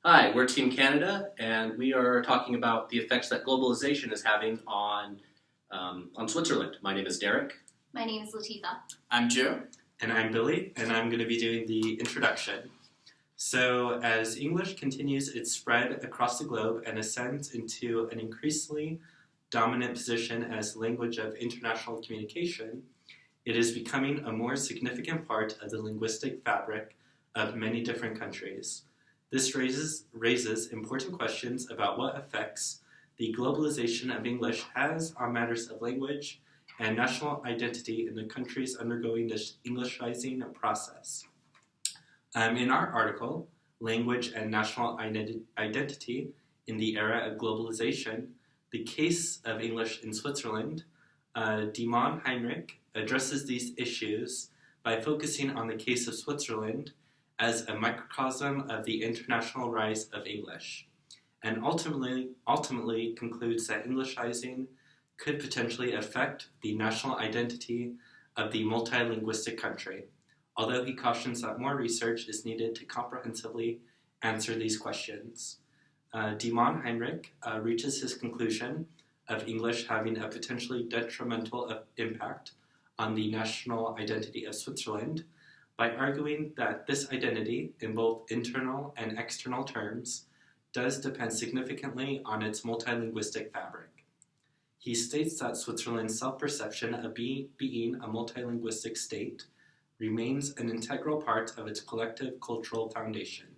Hi, we're Team Canada, and we are talking about the effects that globalization is having on Switzerland. My name is Derek. My name is Latifa. I'm Joe. And I'm Billy, and I'm going to be doing the introduction. So, as English continues its spread across the globe and ascends into an increasingly dominant position as language of international communication, it is becoming a more significant part of the linguistic fabric of many different countries. This raises important questions about what effects the globalization of English has on matters of language and national identity in the countries undergoing this Englishizing process. In our article, Language and National Identity in the Era of Globalization, the Case of English in Switzerland, Dimon Heinrich addresses these issues by focusing on the case of Switzerland as a microcosm of the international rise of English, and ultimately concludes that Englishizing could potentially affect the national identity of the multilinguistic country, although he cautions that more research is needed to comprehensively answer these questions. Dimon Heinrich reaches his conclusion of English having a potentially detrimental impact on the national identity of Switzerland by arguing that this identity, in both internal and external terms, does depend significantly on its multilinguistic fabric. He states that Switzerland's self-perception of being a multilinguistic state remains an integral part of its collective cultural foundation.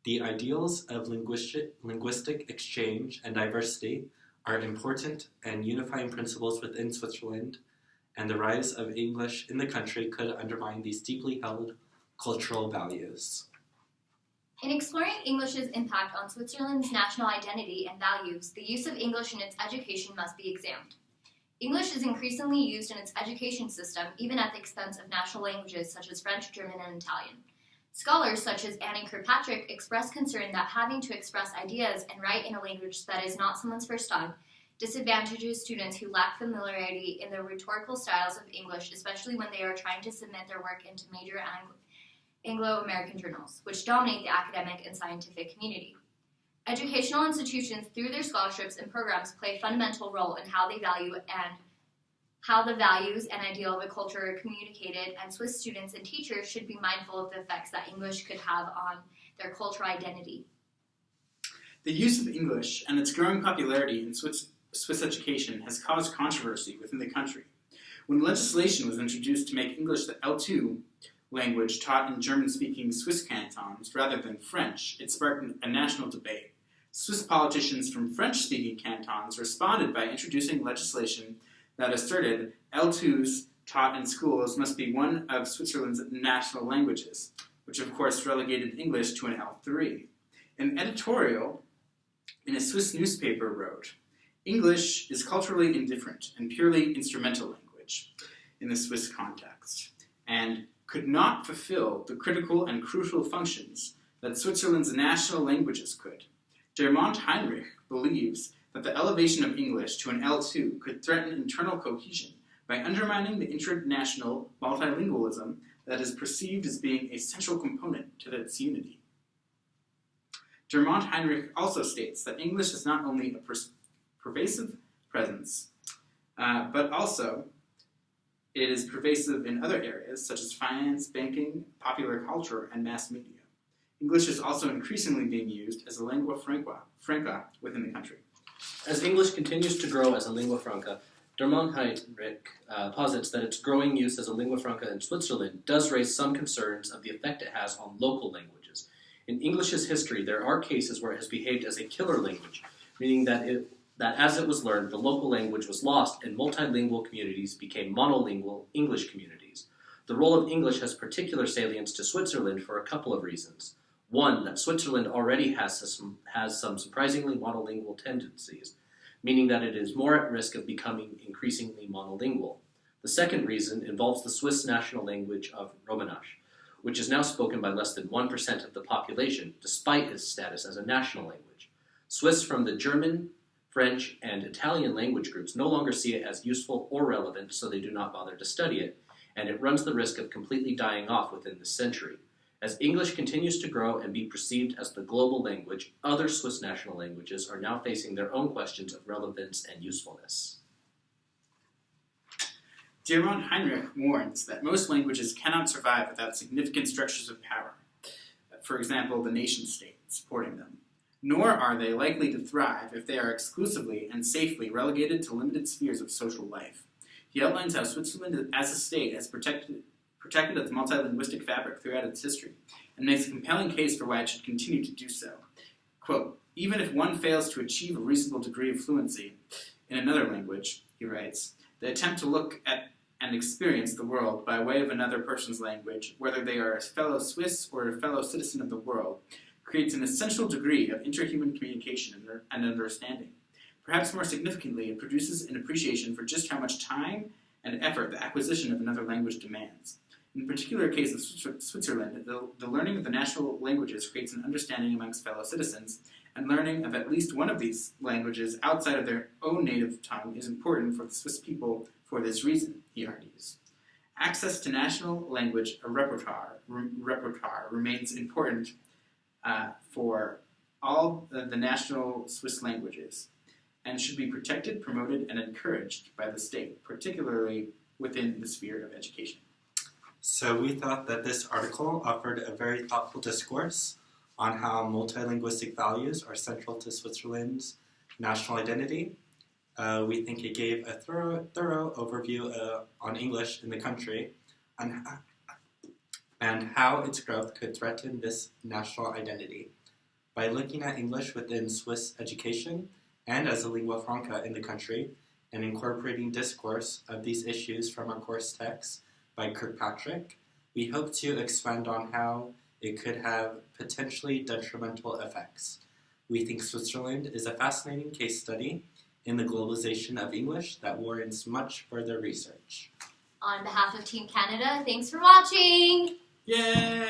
The ideals of linguistic exchange and diversity are important and unifying principles within Switzerland, and the rise of English in the country could undermine these deeply held cultural values. In exploring English's impact on Switzerland's national identity and values, the use of English in its education must be examined. English is increasingly used in its education system, even at the expense of national languages such as French, German, and Italian. Scholars such as Annie Kirkpatrick express concern that having to express ideas and write in a language that is not someone's first tongue disadvantages students who lack familiarity in the rhetorical styles of English, especially when they are trying to submit their work into major Anglo-American journals, which dominate the academic and scientific community. Educational institutions, through their scholarships and programs, play a fundamental role in how they value and how the values and ideal of a culture are communicated, and Swiss students and teachers should be mindful of the effects that English could have on their cultural identity. The use of English and its growing popularity in Swiss education has caused controversy within the country. When legislation was introduced to make English the L2 language taught in German-speaking Swiss cantons rather than French, it sparked a national debate. Swiss politicians from French-speaking cantons responded by introducing legislation that asserted L2s taught in schools must be one of Switzerland's national languages, which of course relegated English to an L3. An editorial in a Swiss newspaper wrote, "English is culturally indifferent and purely instrumental language in the Swiss context, and could not fulfill the critical and crucial functions that Switzerland's national languages could. Dermont Heinrich believes that the elevation of English to an L2 could threaten internal cohesion by undermining the international multilingualism that is perceived as being a central component to its unity." Dermont Heinrich also states that English is not only a pervasive presence, but also it is pervasive in other areas such as finance, banking, popular culture, and mass media. English is also increasingly being used as a lingua franca within the country. As English continues to grow as a lingua franca, Dermont Heinrich posits that its growing use as a lingua franca in Switzerland does raise some concerns of the effect it has on local languages. In English's history, there are cases where it has behaved as a killer language, meaning that as it was learned, the local language was lost and multilingual communities became monolingual English communities. The role of English has particular salience to Switzerland for a couple of reasons. One, that Switzerland already has some surprisingly monolingual tendencies, meaning that it is more at risk of becoming increasingly monolingual. The second reason involves the Swiss national language of Romansh, which is now spoken by less than 1% of the population, despite its status as a national language. Swiss from the German, French, and Italian language groups no longer see it as useful or relevant, so they do not bother to study it, and it runs the risk of completely dying off within this century. As English continues to grow and be perceived as the global language, other Swiss national languages are now facing their own questions of relevance and usefulness. Diarmond Heinrich warns that most languages cannot survive without significant structures of power, for example, the nation-state, supporting them. Nor are they likely to thrive if they are exclusively and safely relegated to limited spheres of social life. He outlines how Switzerland as a state has protected its multilinguistic fabric throughout its history, and makes a compelling case for why it should continue to do so. Quote, even if one fails to achieve a reasonable degree of fluency in another language, he writes, the attempt to look at and experience the world by way of another person's language, whether they are a fellow Swiss or a fellow citizen of the world, creates an essential degree of interhuman communication and understanding. Perhaps more significantly, it produces an appreciation for just how much time and effort the acquisition of another language demands. In the particular case of Switzerland, the learning of the national languages creates an understanding amongst fellow citizens, and learning of at least one of these languages outside of their own native tongue is important for the Swiss people for this reason, he argues. Access to national language repertoire remains important for all the national Swiss languages and should be protected, promoted, and encouraged by the state, particularly within the sphere of education. So we thought that this article offered a very thoughtful discourse on how multilinguistic values are central to Switzerland's national identity. We think it gave a thorough overview on English in the country and how its growth could threaten this national identity. By looking at English within Swiss education and as a lingua franca in the country, and incorporating discourse of these issues from our course text by Kirkpatrick, we hope to expand on how it could have potentially detrimental effects. We think Switzerland is a fascinating case study in the globalization of English that warrants much further research. On behalf of Team Canada, thanks for watching! Yay!